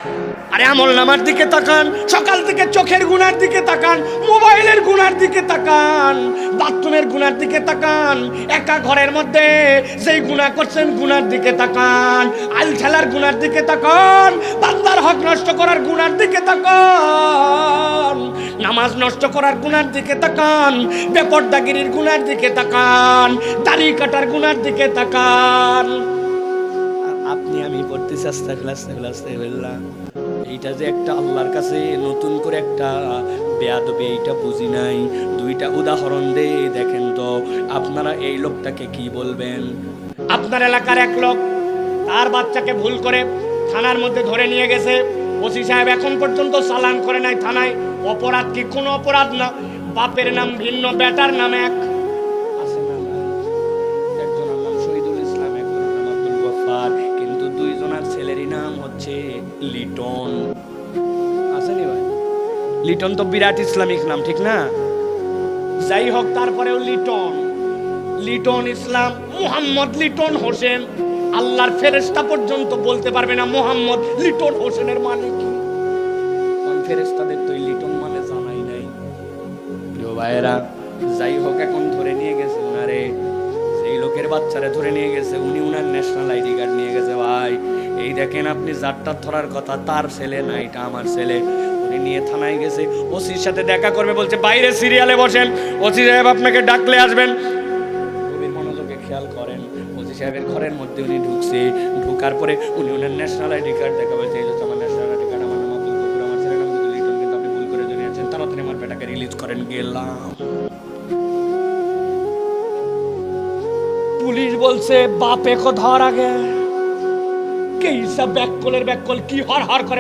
আরে আমল নামার দিকে তাকান, সকাল থেকে চোখের গুনার দিকে তাকান, মোবাইলের গুনার দিকে তাকান, বাথরুমের গুনার দিকে তাকান, একা ঘরের মধ্যে যেই গুনাহ করছেন গুনার দিকে তাকান, আল ঠেলার গুনার দিকে তাকান, বান্দার হক নষ্ট করার গুনার দিকে তাকান, নামাজ নষ্ট করার গুনার দিকে তাকান, বেপরদাগিরির গুনার দিকে তাকান, দাড়ি কাটার গুনার দিকে তাকান। আপনি আমি পড়তেছি আস্তাগফিরুল্লাহ। এইটা যে একটা আল্লাহর কাছে নতুন করে একটা বেয়াদবি, এইটা বুঝি নাই। দুইটা উদাহরণ দে দেখেন তো আপনারা এই লোকটাকে কি বলবেন। আপনার এলাকার এক লোক তার বাচ্চাকে ভুল করে থানার মধ্যে ধরে নিয়ে গেছে, ওসি সাহেব এখন পর্যন্ত চালান করে নাই থানায়। অপরাধ কি? কোনো অপরাধ না, বাপের নাম ভিন্ন, বেটার নাম এক। ছেলেরই নাম হচ্ছে লিটন। আসেনি ভাই? লিটন তো বিরাট ইসলামিক নাম, ঠিক না? যাই হোক, তারপরেও লিটন, লিটন ইসলাম, মুহাম্মদ লিটন হোসেন। আল্লাহর ফেরেশতা পর্যন্ত বলতে পারবে না মুহাম্মদ লিটন হোসেনের মানে কি। কোন ফেরেশতাদের তো লিটন মানে জানাই নাই। প্রিয় ভাইয়েরা, যাই হোক, এখন ধরে নিয়ে গেছে উনারে, সেই লোকের বাচ্চারে ধরে নিয়ে গেছে, উনি উনার ন্যাশনাল আইডি কার্ড নিয়ে গেছে। ভাই এই দেখেন, আপনি যারটা ধরার কথা তার ছেলে না, এটা আমার ছেলে। উনি নিয়ে থানায় গেছে, ওসির সাথে দেখা করবে, বলছে বাইরে সিরিয়ালে বসেন, ওসি সাহেব আপনাকে ডাকলে আসবেন। গভীর মনোযোগে খেয়াল করেন, ওসি সাহেবের ঘরের মধ্যে উনি ঢুকছে, ঢুকার পরে উনি ওনার ন্যাশনাল আইডি কার্ড দেখা বলছে, এই হচ্ছে আমার ন্যাশনাল আইডি কার্ড, আমার নাম আব্দুল গফুর, আমার ছেলের নাম কিন্তু লিটন, কিন্তু আপনি ভুল করে জানিয়েছেন, তাড়াতাড়ি আমার বেটাকে রিলিজ করেন। গেলাম, পুলিশ বলছে বাপে কো ধর আগে, কে হিসাব ব্যাককলের ব্যাককল কি হর হর করে